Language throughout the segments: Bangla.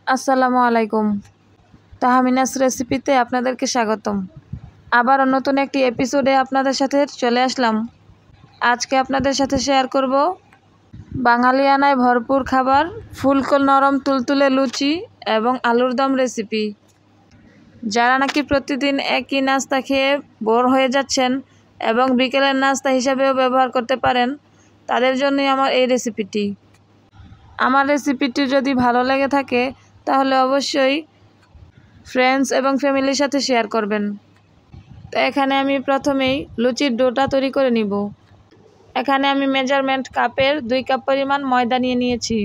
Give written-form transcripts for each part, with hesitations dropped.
আসসালামু আলাইকুম। তাহমিনাস রেসিপিতে আপনাদেরকে স্বাগতম। আবারও নতুন একটি এপিসোডে আপনাদের সাথে চলে আসলাম। আজকে আপনাদের সাথে শেয়ার করব বাঙালিয়ানায় ভরপুর খাবার, ফুলকো নরম তুলতুলে লুচি এবং আলুর দম রেসিপি। যারা নাকি প্রতিদিন একই নাস্তা খেয়ে বোর হয়ে যাচ্ছেন এবং বিকেলের নাস্তা হিসাবেও ব্যবহার করতে পারেন, তাদের জন্যই আমার এই রেসিপিটি। আমার রেসিপিটি যদি ভালো লেগে থাকে তাহলে অবশ্যই ফ্রেন্ডস এবং ফ্যামিলির সাথে শেয়ার করবেন। তো এখানে আমি প্রথমেই লুচির ডোটা তৈরি করে নিব। এখানে আমি মেজারমেন্ট কাপের 2 কাপ পরিমাণ ময়দা নিয়ে নিয়েছি।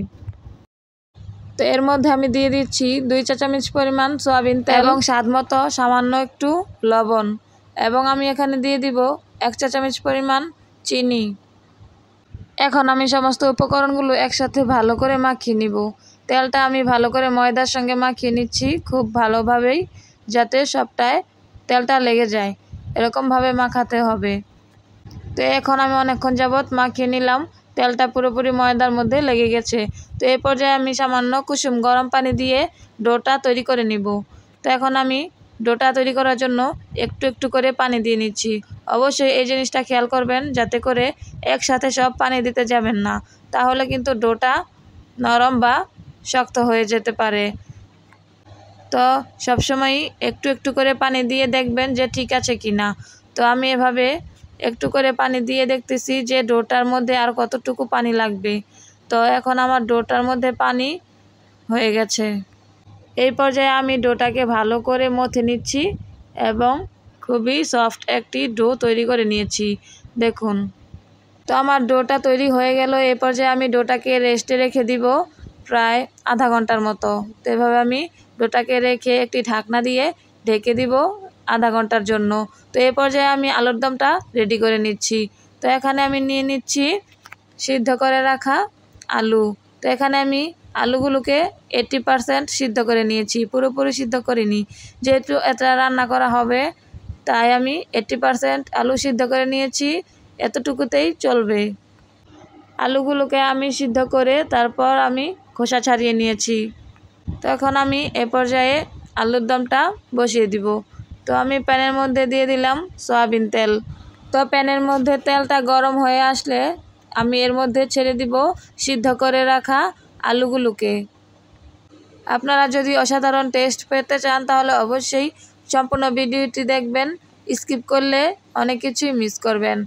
তো এর মধ্যে আমি দিয়ে দিচ্ছি 2 চা চামচ পরিমাণ সয়াবিন তেল এবং স্বাদমতো সামান্য একটু লবণ, এবং আমি এখানে দিয়ে দিব 1 চা চামচ পরিমাণ চিনি। এখন আমি সমস্ত উপকরণগুলো একসাথে ভালো করে মাখিয়ে নিব। তেলটা আমি ভালো করে ময়দার সঙ্গে মাখিয়ে নিচ্ছি খুব ভালোভাবেই, যাতে সবটায় তেলটা লেগে যায়, এরকমভাবে মাখাতে হবে। তো এখন আমি অনেকক্ষণ যাবৎ মাখিয়ে নিলাম, তেলটা পুরোপুরি ময়দার মধ্যে লেগে গেছে। তো এই পর্যায়ে আমি সামান্য কুসুম গরম পানি দিয়ে ডোটা তৈরি করে নিব। তো এখন আমি ডোটা তৈরি করার জন্য একটু একটু করে পানি দিয়ে নিচ্ছি। অবশ্যই এই জিনিসটা খেয়াল করবেন যাতে করে একসাথে সব পানি দিতে যাবেন না, তাহলে কিন্তু ডোটা নরম বা শক্ত হয়ে যেতে পারে। তো সবসময়ই একটু একটু করে পানি দিয়ে দেখবেন যে ঠিক আছে কি না। তো আমি এভাবে একটু করে পানি দিয়ে দেখতেছি যে ডোটার মধ্যে আর কতটুকু পানি লাগবে। তো এখন আমার ডোটার মধ্যে পানি হয়ে গেছে। এই পর্যায়ে আমি ডোটাকে ভালো করে মথে নিচ্ছি এবং খুবই সফট একটি ডো তৈরি করে নিয়েছি, দেখুন। তো আমার ডোটা তৈরি হয়ে গেল। এই পর্যায়ে আমি ডোটাকে রেস্টে রেখে দিব প্রায় আধা ঘন্টার মতো। তো এভাবে আমি ডোটাকে রেখে একটি ঢাকনা দিয়ে ঢেকে দিব আধা ঘন্টার জন্য। তো এই পর্যায়ে আমি আলুর দমটা রেডি করে নিচ্ছি। তো এখানে আমি নিয়ে নিচ্ছি সিদ্ধ করে রাখা আলু। তো এখানে আমি আলুগুলোকে 80% সিদ্ধ করে নিয়েছি, পুরোপুরি সিদ্ধ করিনি। যেহেতু এটা রান্না করা হবে তাই আমি 80% আলু সিদ্ধ করে নিয়েছি, এতটুকুতেই চলবে। আলুগুলোকে আমি সিদ্ধ করে তারপর আমি খোসা ছাড়িয়ে নিয়েছি। তো এখন আমি এ পর্যায়ে আলুর দমটা বসিয়ে দিব। তো আমি প্যানের মধ্যে দিয়ে দিলাম সয়াবিন তেল। তো প্যানের মধ্যে তেলটা গরম হয়ে আসলে আমি এর মধ্যে ছেড়ে দিব সিদ্ধ করে রাখা আলুগুলোকে। আপনারা যদি অসাধারণ টেস্ট পেতে চান তাহলে অবশ্যই সম্পূর্ণ ভিডিওটি দেখবেন, স্কিপ করলে অনেক কিছুই মিস করবেন।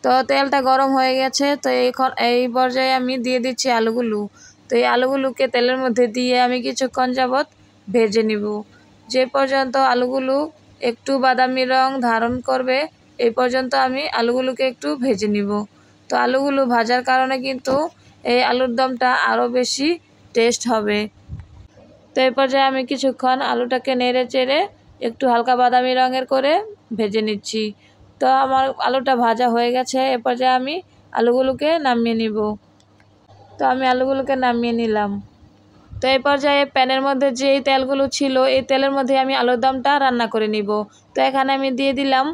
তো তেলটা গরম হয়ে গেছে। তো এখন এই পর্যায়ে আমি দিয়ে দিচ্ছি আলুগুলো। তো এই আলুগুলোকে তেলের মধ্যে দিয়ে আমি কিছুক্ষণ যাবৎ ভেজে নিব। যে পর্যন্ত আলুগুলো একটু বাদামি রং ধারণ করবে এই পর্যন্ত আমি আলুগুলোকে একটু ভেজে নিব। তো আলুগুলো ভাজার কারণে কিন্তু এই আলুর দমটা আরও বেশি টেস্ট হবে। তো এই পর্যায়ে আমি কিছুক্ষণ আলুটাকে নেড়ে চেড়ে একটু হালকা বাদামি রঙের করে ভেজে নিচ্ছি। তো আমার আলুটা ভাজা হয়ে গেছে। এ পর্যায়ে আমি আলুগুলোকে নামিয়ে নিব। তো আমি আলুগুলোকে নামিয়ে নিলাম। তো এই পর্যায়ে প্যানের মধ্যে যেই তেলগুলো ছিল এই তেলের মধ্যে আমি আলুর দমটা রান্না করে নিব। তো এখানে আমি দিয়ে দিলাম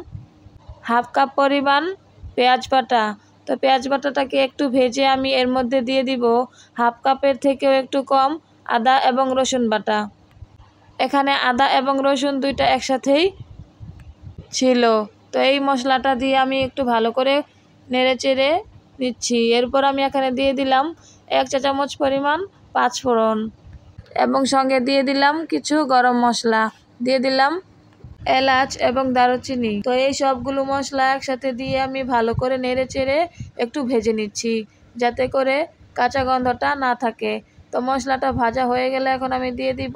হাফ কাপ পরিমাণ পেঁয়াজ বাটা। তো পেঁয়াজ বাটাটাকে একটু ভেজে আমি এর মধ্যে দিয়ে দিব হাফ কাপের থেকেও একটু কম আদা এবং রসুন বাটা। এখানে আদা এবং রসুন দুইটা একসাথেই ছিল। তো এই মশলাটা দিয়ে আমি একটু ভালো করে নেড়ে চেড়ে নিচ্ছি। এরপর আমি এখানে দিয়ে দিলাম 1 চা চামচ পরিমাণ পাঁচফোড়ন এবং সঙ্গে দিয়ে দিলাম কিছু গরম মশলা, দিয়ে দিলাম এলাচ এবং দারুচিনি। তো এই সবগুলো মশলা একসাথে দিয়ে আমি ভালো করে নেড়ে চেড়ে একটু ভেজে নিচ্ছি যাতে করে কাঁচা গন্ধটা না থাকে। তো মশলাটা ভাজা হয়ে গেলে এখন আমি দিয়ে দিব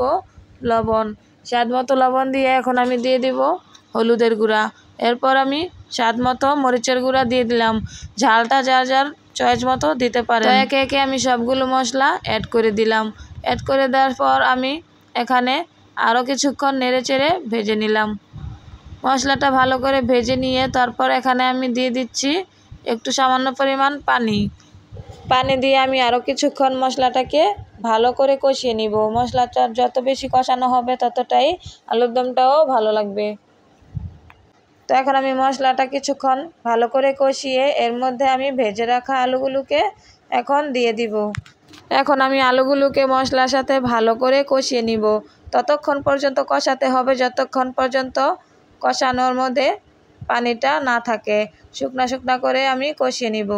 লবণ, স্বাদ মতো লবণ দিয়ে এখন আমি দিয়ে দিব হলুদের গুঁড়া। এরপর আমি স্বাদ মতো মরিচের গুঁড়া দিয়ে দিলাম। ঝালটা যার যার চয়েস মতো দিতে পারেন। তো একে একে আমি সবগুলো মশলা অ্যাড করে দিলাম। অ্যাড করে দেওয়ার পর আমি এখানে আরও কিছুক্ষণ নেড়ে চেড়ে ভেজে নিলাম। মশলাটা ভালো করে ভেজে নিয়ে তারপর এখানে আমি দিয়ে দিচ্ছি একটু সামান্য পরিমাণ পানি। পানি দিয়ে আমি আরও কিছুক্ষণ মশলাটাকে ভালো করে কষিয়ে নিব। মশলাটা যত বেশি কষানো হবে ততটাই আলুর দমটাও ভালো লাগবে। তো এখন আমি মশলাটা কিছুক্ষণ ভালো করে কষিয়ে এর মধ্যে আমি ভেজে রাখা আলুগুলোকে এখন দিয়ে দিব। এখন আমি আলুগুলোকে মশলার সাথে ভালো করে কষিয়ে নিব। ততক্ষণ পর্যন্ত কষাতে হবে যতক্ষণ পর্যন্ত কষানোর মধ্যে পানিটা না থাকে। শুকনা শুকনা করে আমি কষিয়ে নিব।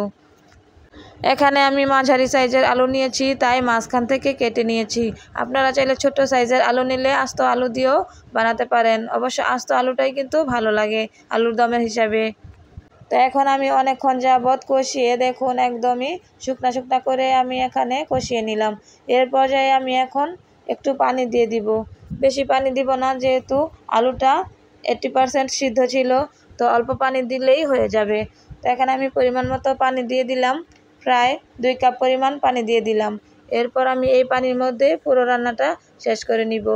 এখানে আমি মাঝারি সাইজের আলু নিয়েছি, তাই মাঝখান থেকে কেটে নিয়েছি। আপনারা চাইলে ছোট সাইজের আলু নিলে আস্ত আলু দিয়েও বানাতে পারেন। অবশ্য আস্ত আলুটাই কিন্তু ভালো লাগে আলুর দমের হিসাবে। তো এখন আমি অনেকক্ষণ যাবৎ কষিয়ে দেখুন একদমই শুকনা শুকনা করে আমি এখানে কষিয়ে নিলাম। এর পর্যায়ে আমি এখন একটু পানি দিয়ে দিব। বেশি পানি দিব না, যেহেতু আলুটা 80% সিদ্ধ ছিল, তো অল্প পানি দিলেই হয়ে যাবে। তো এখানে আমি পরিমাণ মতো পানি দিয়ে দিলাম, প্রায় 2 কাপ পরিমাণ পানি দিয়ে দিলাম। এরপর আমি এই পানির মধ্যে পুরো রান্নাটা শেষ করে নিব।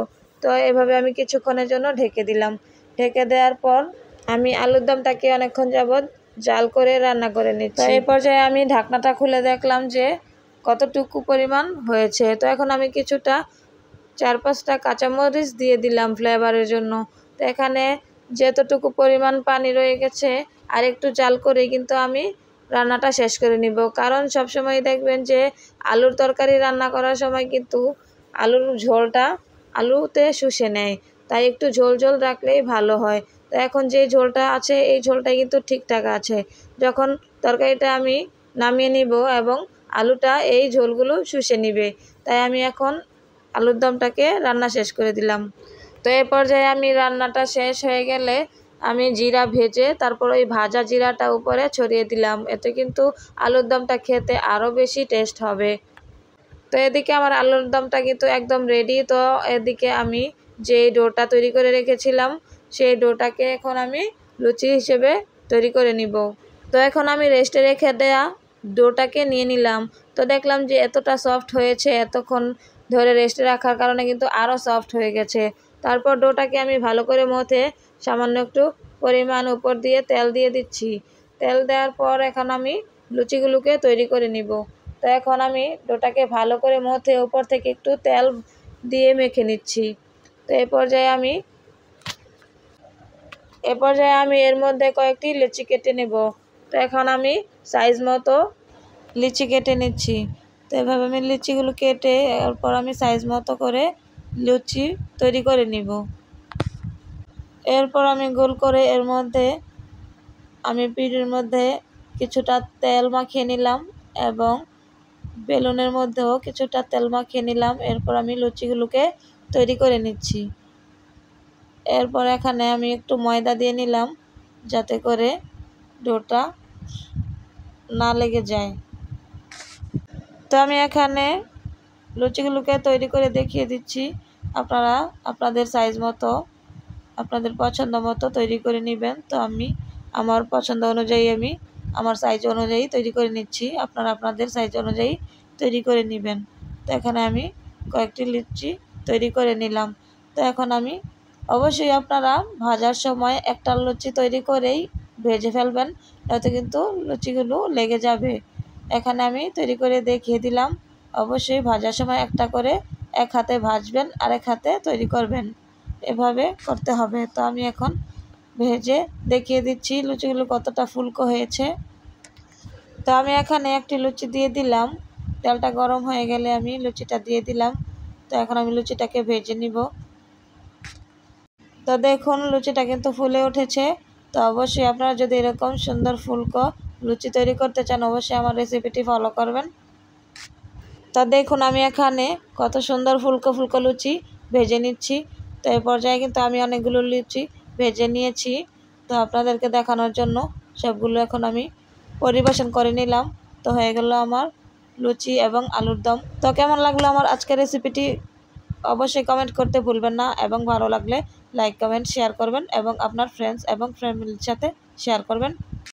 তো এভাবে আমি কিছুক্ষণের জন্য ঢেকে দিলাম। ঢেকে দেওয়ার পর আমি আলুর দমটাকে অনেকক্ষণ যাবৎ জাল করে রান্না করে নিচ্ছি। তো এই পর্যায়ে আমি ঢাকনাটা খুলে দেখলাম যে কতটুকু পরিমাণ হয়েছে। তো এখন আমি কিছুটা 4-5টা কাঁচামরিচ দিয়ে দিলাম ফ্লেভারের জন্য। তো এখানে যতটুকু পরিমাণ পানি রয়ে গেছে আর একটু জাল করে কিন্তু আমি রান্নাটা শেষ করে নিব। কারণ সবসময় দেখবেন যে আলুর তরকারি রান্না করার সময় কিন্তু আলুর ঝোলটা আলুতে শুষে নেয়, তাই একটু ঝোল ঝোল রাখলেই ভালো হয়। তো এখন যে ঝোলটা আছে এই ঝোলটা কিন্তু ঠিকঠাক আছে। যখন তরকারিটা আমি নামিয়ে নিব এবং আলুটা এই ঝোলগুলো শুষে নিবে, তাই আমি এখন আলুর দমটাকে রান্না শেষ করে দিলাম। তো এই পর্যায়ে আমি রান্নাটা শেষ হয়ে গেলে আমি জিরা ভেজে তারপর ওই ভাজা জিরাটা উপরে ছড়িয়ে দিলাম। এতে কিন্তু আলুর দমটা খেতে আরও বেশি টেস্ট হবে। তো এদিকে আমার আলুর দমটা কিন্তু একদম রেডি। তো এদিকে আমি যে ডোটা তৈরি করে রেখেছিলাম সেই ডোটাকে এখন আমি লুচি হিসেবে তৈরি করে নিব। তো এখন আমি রেস্টে রেখে দেয়া ডোটাকে নিয়ে নিলাম। তো দেখলাম যে এতটা সফট হয়েছে, এতক্ষণ ধরে রেস্টে রাখার কারণে কিন্তু আরও সফট হয়ে গেছে। তারপর ডোটাকে আমি ভালো করে মথে সামান্য একটু পরিমাণ উপর দিয়ে তেল দিয়ে দিচ্ছি। তেল দেওয়ার পর এখন আমি লুচিগুলোকে তৈরি করে নিব। তো এখন আমি ডোটাকে ভালো করে মথে উপর থেকে একটু তেল দিয়ে মেখে নিচ্ছি। তো এ পর্যায়ে আমি এর মধ্যে কয়েকটি লিচি কেটে নেব। তো এখন আমি সাইজ মতো লিচি কেটে নিচ্ছি। তো এভাবে আমি লিচিগুলো কেটে এরপর আমি সাইজ মতো করে লুচি তৈরি করে নিব। এরপর আমি গোল করে এর মধ্যে আমি পিঠের মধ্যে কিছুটা তেল মাখিয়ে নিলাম এবং বেলুনের মধ্যেও কিছুটা তেল মাখিয়ে নিলাম। এরপর আমি লুচিগুলোকে তৈরি করে নিচ্ছি। এরপর এখানে আমি একটু ময়দা দিয়ে নিলাম যাতে করে ডোটা না লেগে যায়। তো আমি এখানে লুচিগুলোকে তৈরি করে দেখিয়ে দিচ্ছি। আপনারা আপনাদের সাইজ মতো আপনাদের পছন্দ মতো তৈরি করে নেবেন। তো আমি আমার পছন্দ অনুযায়ী আমি আমার সাইজ অনুযায়ী তৈরি করে নিচ্ছি। আপনারা আপনাদের সাইজ অনুযায়ী তৈরি করে নেবেন। তো এখানে আমি কয়েকটি লুচি তৈরি করে নিলাম। তো এখন আমি অবশ্যই আপনারা ভাজার সময় একটা লুচি তৈরি করেই ভেজে ফেলবেন, নয়তো কিন্তু লুচিগুলো লেগে যাবে। এখানে আমি তৈরি করে দেখিয়ে দিলাম। অবশ্যই ভাজার সময় একটা করে এক হাতে ভাজবেন আর এক হাতে তৈরি করবেন, এভাবে করতে হবে। তো আমি এখন ভেজে দেখিয়ে দিচ্ছি লুচিগুলো কতটা ফুলকো হয়েছে। তো আমি এখানে একটি লুচি দিয়ে দিলাম। তেলটা গরম হয়ে গেলে আমি লুচিটা দিয়ে দিলাম। তো এখন আমি লুচিটাকে ভেজে নিব। তো দেখুন লুচিটা কিন্তু ফুলে উঠেছে। তো অবশ্যই আপনারা যদি এরকম সুন্দর ফুলকো লুচি তৈরি করতে চান অবশ্যই আমার রেসিপিটি ফলো করবেন। তো দেখুন আমি এখানে কত সুন্দর ফুলকো ফুলকো লুচি ভেজে নিচ্ছি। তো এই পর্যায়ে কিন্তু আমি অনেকগুলো লুচি ভেজে নিয়েছি। তো আপনাদেরকে দেখানোর জন্য সবগুলো এখন আমি পরিবেশন করে নিলাম। তো হয়ে গেল আমার লুচি এবং আলুর দম। তো কেমন লাগলো আমার আজকের রেসিপিটি অবশ্যই কমেন্ট করতে ভুলবেন না এবং ভালো লাগলে লাইক কমেন্ট শেয়ার করবেন এবং আপনার ফ্রেন্ডস এবং ফ্যামিলির সাথে শেয়ার করবেন।